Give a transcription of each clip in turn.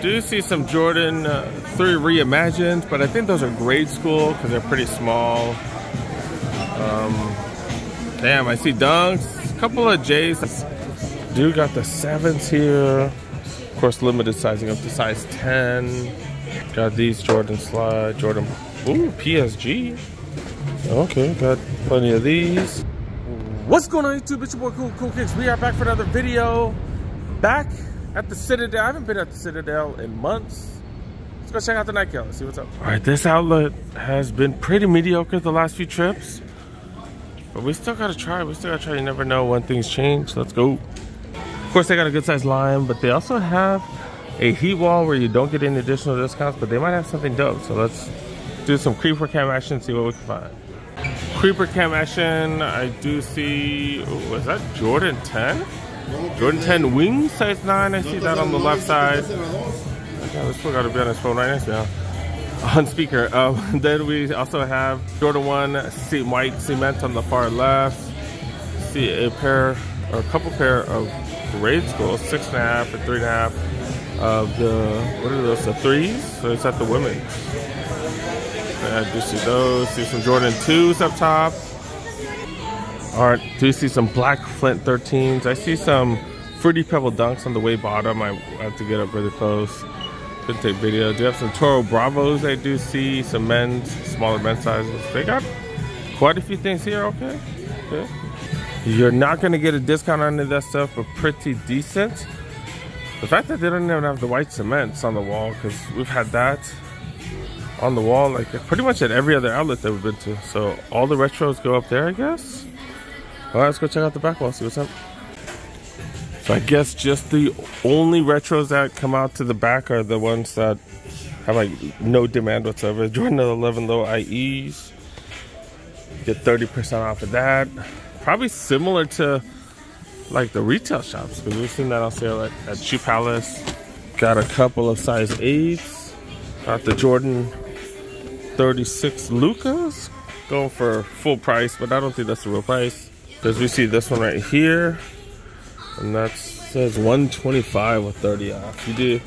do see some Jordan 3 reimagined, but I think those are grade school because they're pretty small. Damn, I see Dunks, a couple of J's. Dude got the 7s here. Of course, limited sizing up to size 10. Got these Jordan slide, Jordan, ooh, PSG. Okay, got plenty of these. What's going on YouTube? It's your boy Cool Kicks. We are back for another video. Back at the Citadel. I haven't been at the Citadel in months. Let's go check out the nightcap. Let's see what's up. All right, this outlet has been pretty mediocre the last few trips. But we still gotta try. You never know when things change. Let's go. Of course, they got a good sized line, but they also have a heat wall where you don't get any additional discounts, but they might have something dope. So let's do some creeper cam action, see what we can find. Creeper cam action, I do see, ooh, is that Jordan 10? Jordan 10 wing, size 9, I see that on the left side. Okay, this one gotta be on his phone right next to me. On speaker. Then we also have Jordan 1 white cement on the far left. See a pair, or a couple pair of grade school, 6.5 and 3.5 of the, what are those, the 3s? So it's at the women's. I do see those. See some Jordan 2s up top. Alright, do see some black Flint 13s. I see some Fruity Pebble Dunks on the way bottom. I have to get up really close. Couldn't take video. Do have some Toro Bravos I do see. Some men's, smaller men's sizes. They got quite a few things here, okay. Okay. You're not going to get a discount on any of that stuff, but pretty decent. The fact that they don't even have the white cements on the wall, because we've had that on the wall like pretty much at every other outlet that we've been to. So all the retros go up there, I guess. All right, let's go check out the back wall, see what's up. So I guess just the only retros that come out to the back are the ones that have like no demand whatsoever. Jordan 11 low IEs. Get 30% off of that. Probably similar to like the retail shops, because we've seen that on sale at Shoe Palace. Got a couple of size 8s. Got the Jordan 36 Lucas. Going for full price, but I don't think that's the real price. Because we see this one right here. And that says 125 with 30 off. You do,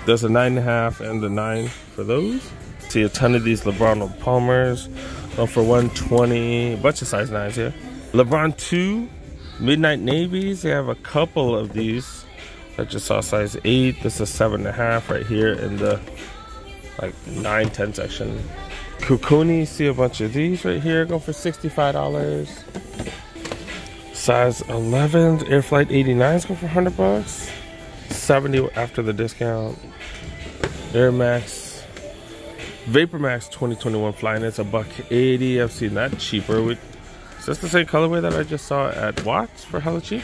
there's a 9.5 and the 9 for those. See a ton of these LeBron Palmers. Going for 120, a bunch of size 9s here. LeBron 2 Midnight Navies. They have a couple of these. I just saw size 8. This is 7.5 right here in the like 9-10 section. Kukuni, see a bunch of these right here. Going for $65. Size 11s, Air Flight 89s go for $100. 70 after the discount. Air Max, Vapor Max 2021 Flying. It's $180. I've seen that cheaper. Is this the same colorway that I just saw at Watts for hella cheap?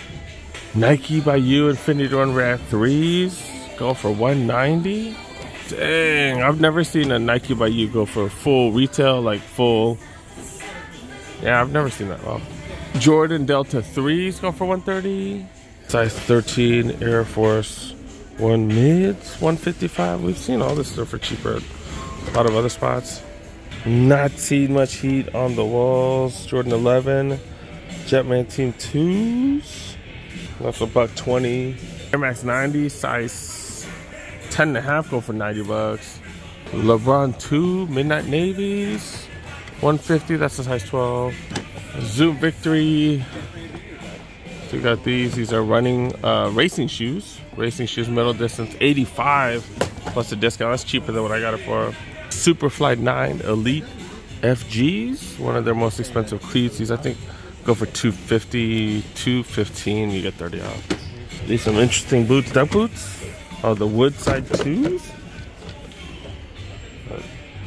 Nike by You Infinity Run Rad 3s go for $190. Dang, I've never seen a Nike by You go for full retail, like full. Yeah, I've never seen that. Well, Jordan Delta 3s go for $130. Size 13 Air Force 1 mids, $155. We've seen all this stuff for cheaper at a lot of other spots. Not seen much heat on the walls. Jordan 11 Jetman Team 2s. That's $120. Air Max 90 size 10.5 go for $90. LeBron 2 Midnight Navies, $150. That's a size 12. Zoom Victory. So we got these. These are running racing shoes. Racing shoes, middle distance, 85 plus a discount. That's cheaper than what I got it for. Superfly 9 Elite FGs. One of their most expensive cleats. These I think go for $250, $215. You get 30 off. These some interesting boots. Dunk boots. Oh, the Woodside 2s.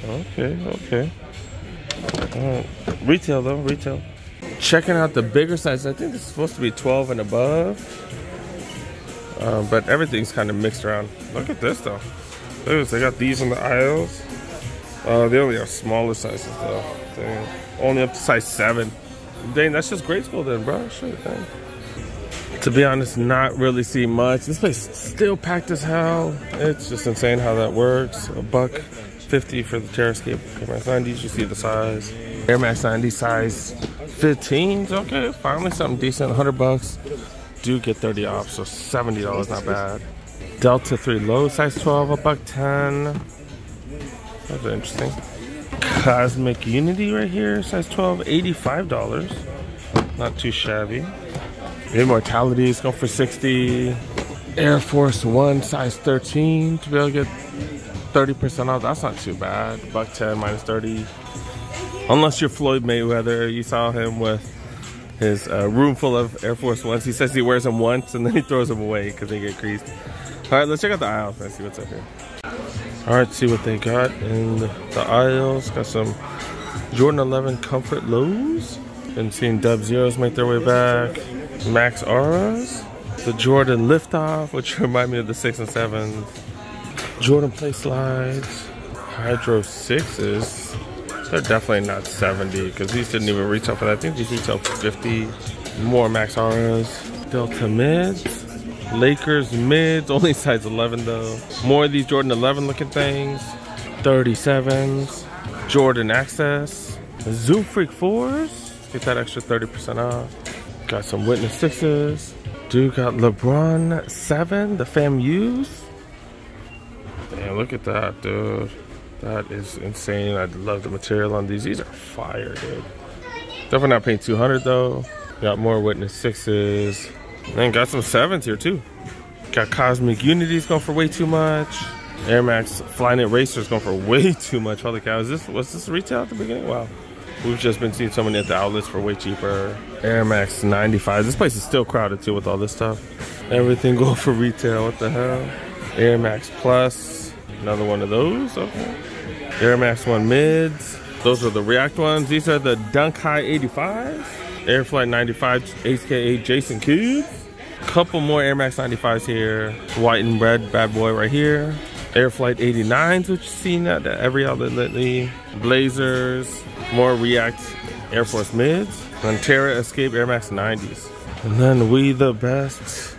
Okay. Retail though, retail. Checking out the bigger size. I think this is supposed to be 12 and above. But everything's kind of mixed around. Look at this though. Look at this. They got these in the aisles. They only have smaller sizes though. Dang. Only up to size 7. Dang, that's just grade school then, bro. Shit, dang. To be honest, not really seeing much. This place still packed as hell. It's just insane how that works. $150 for the Terrascape Air Max 90s. You see the size. Air Max 90 size 15s. Okay, finally something decent. $100. Do get 30 off, so $70, not bad. Delta 3 low, size 12, $110. That's interesting. Cosmic Unity right here, size 12, $85. Not too shabby. Immortality is going for $60. Air Force One, size 13, to be able to get 30% off. That's not too bad. $110 minus 30. Unless you're Floyd Mayweather, you saw him with his room full of Air Force Ones. He says he wears them once and then he throws them away because they get creased. All right, let's check out the aisles and see what's up here. All right, see what they got in the aisles. Got some Jordan 11 Comfort Lows. Been seeing Dub Zeros make their way back. Max Auras. The Jordan Liftoff, which remind me of the 6 and 7s. Jordan Play Slides. Hydro 6s. They're definitely not 70 because these didn't even retail for that. I think these retail for 50. More Max Auras. Delta Mids. Lakers Mids. Only size 11 though. More of these Jordan 11 looking things. 37s. Jordan Access. Zoom Freak 4s. Get that extra 30% off. Got some Witness 6s. Dude got LeBron 7, the FAMUs. Damn, look at that, dude. That is insane. I love the material on these. These are fire, dude. Definitely not paying 200 though. Got more Witness 6s. And got some 7s here too. Got Cosmic Unities going for way too much. Air Max Flyknit Racers going for way too much. Holy cow, was this retail at the beginning? Wow. We've just been seeing so many at the outlets for way cheaper. Air Max 95. This place is still crowded too with all this stuff. Everything going for retail. What the hell? Air Max Plus. Another one of those. Okay. Air Max 1 Mids. Those are the React ones. These are the Dunk High 85s. Air Flight 95 HK8 Jason Kidd. Couple more Air Max 95s here. White and red bad boy right here. Air Flight 89s, which you've seen at every outlet lately. Blazers. More React Air Force Mids. And Terra Escape Air Max 90s. And then We The Best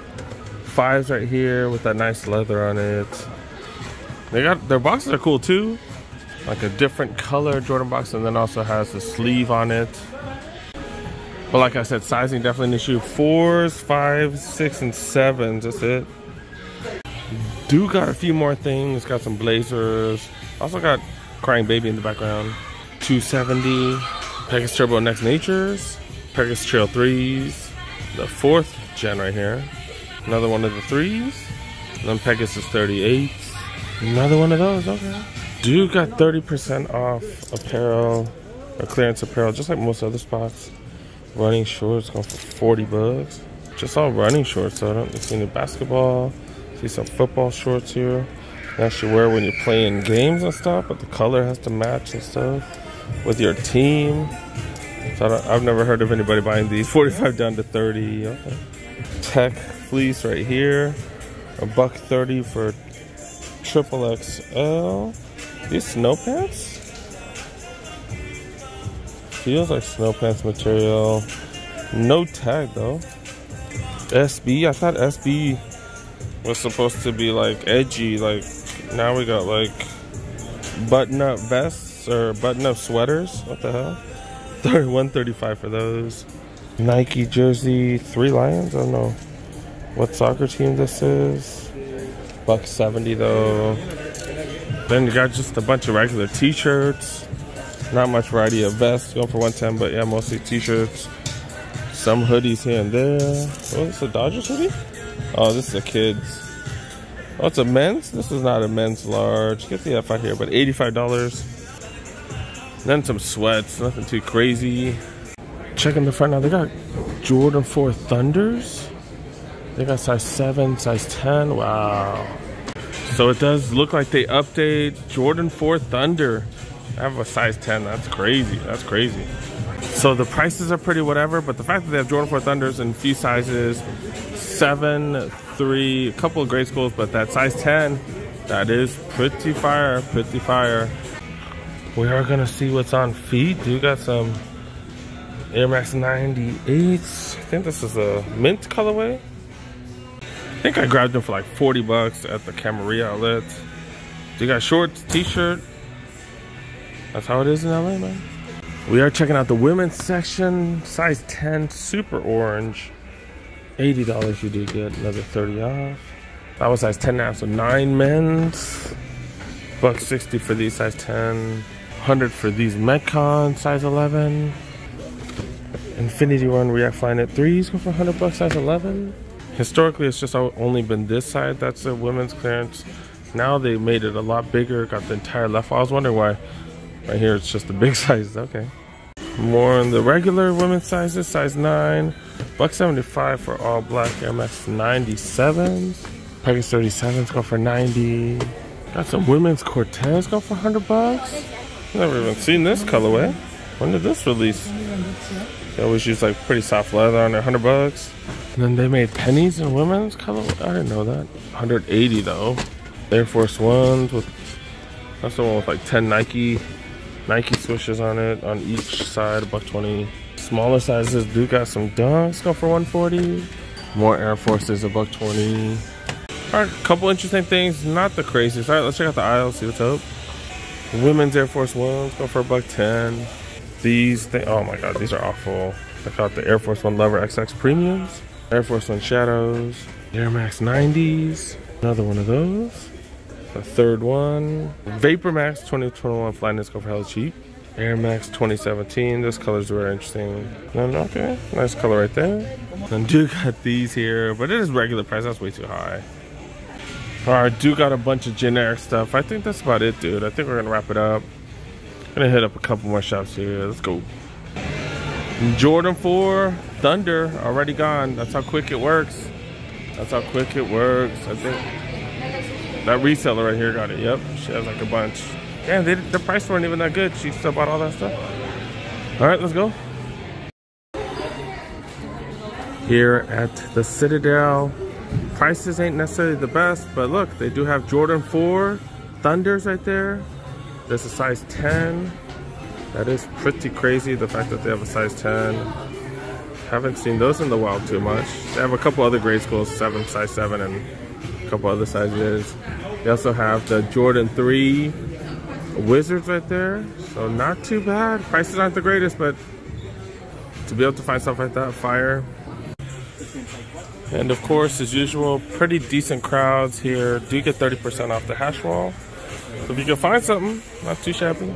5s right here with that nice leather on it. They got their boxes are cool too. Like a different color Jordan box, and then also has the sleeve on it. But like I said, sizing definitely an issue. 4s, 5s, 6, and 7s. That's it. Do got a few more things. Got some Blazers. Also got Crying Baby in the background. 270. Pegasus Turbo Next Natures. Pegasus Trail 3s. The 4th gen right here. Another one of the 3s. And then Pegasus 38s. Another one of those. Okay. Dude got 30% off apparel. Or clearance apparel. Just like most other spots. Running shorts going for 40 bucks. Just all running shorts. So I don't see any basketball. See some football shorts here. You actually wear when you're playing games and stuff, but the color has to match and stuff with your team. So I've never heard of anybody buying these. 45 down to 30. Okay. Tech fleece right here. $130 for triple XL. These snow pants? Feels like snow pants material. No tag though. SB, I thought SB was supposed to be like edgy. Like now we got like button-up vests or button-up sweaters. What the hell? $135 for those. Nike jersey, 3 Lions. I don't know what soccer team this is. $170 though. Then you got just a bunch of regular t-shirts. Not much variety of vests going for $110, but yeah, mostly t-shirts. Some hoodies here and there. Oh, is this a Dodgers hoodie? Oh, this is a kid's. Oh, it's a men's? This is not a men's large. Get the F out here, but $85. Then some sweats, nothing too crazy. Checking the front now, they got Jordan 4 Thunders. They got size 7, size 10, wow. So it does look like they update Jordan 4 Thunder. I have a size 10, that's crazy, that's crazy. So the prices are pretty whatever, but the fact that they have Jordan 4 Thunders in a few sizes, 7, 3, a couple of grade schools, but that size 10, that is pretty fire, pretty fire. We are gonna see what's on feet. Do got some Air Max 98s. I think this is a mint colorway. I think I grabbed them for like 40 bucks at the Camarillo outlet. You got shorts, t-shirt. That's how it is in LA, man. We are checking out the women's section. Size 10, super orange. $80 you do get another 30 off. That was size 10 now, so 9 men's. $160 for these size 10. $100 for these Metcon size 11. Infinity Run React Flyknit 3s go for $100 size 11. Historically, it's just only been this side that's a women's clearance. Now they made it a lot bigger, got the entire left wall. I was wondering why right here it's just the big size. Okay. More in the regular women's sizes, size 9. $175 for all black Air Max 97s. Package 37s go for $90. Got some women's Cortez go for $100. Never even seen this colorway. When did this release? They always use like pretty soft leather on their $100. And then they made pennies in women's color. I didn't know that. $180 though. Air Force Ones with, that's the one with like 10 Nike swooshes on it on each side. $120. Smaller sizes do got some dunks go for $140. More Air Forces, $120. All right, a couple interesting things, not the craziest. All right, let's check out the aisle, see what's up. Women's Air Force Ones go for $110. These things, oh my god, these are awful. I got the Air Force One Lover XX Premiums, Air Force One Shadows, Air Max 90s, another one of those. The third one, Vapor Max 2021 Flyknits go for hella cheap. Air Max 2017, this color's very interesting. Okay, nice color right there. And do got these here, but it is regular price, that's way too high. Alright, do got a bunch of generic stuff. I think that's about it, dude. I think we're gonna wrap it up. Gonna hit up a couple more shops here. Let's go. Jordan 4 Thunder already gone. That's how quick it works. That's how quick it works. I think that reseller right here got it. Yep, she has like a bunch. Damn, the price weren't even that good. She still bought all that stuff. Alright, let's go. Here at the Citadel. Prices ain't necessarily the best, but look, they do have Jordan 4 Thunders right there. There's a size 10. That is pretty crazy, the fact that they have a size 10. Haven't seen those in the wild too much. They have a couple other grade schools, size 7, and a couple other sizes. They also have the Jordan 3 Wizards right there. So not too bad. Prices aren't the greatest, but to be able to find stuff like that, fire. And of course, as usual, pretty decent crowds here. Do get 30% off the hash wall. So if you can find something, not too shabby.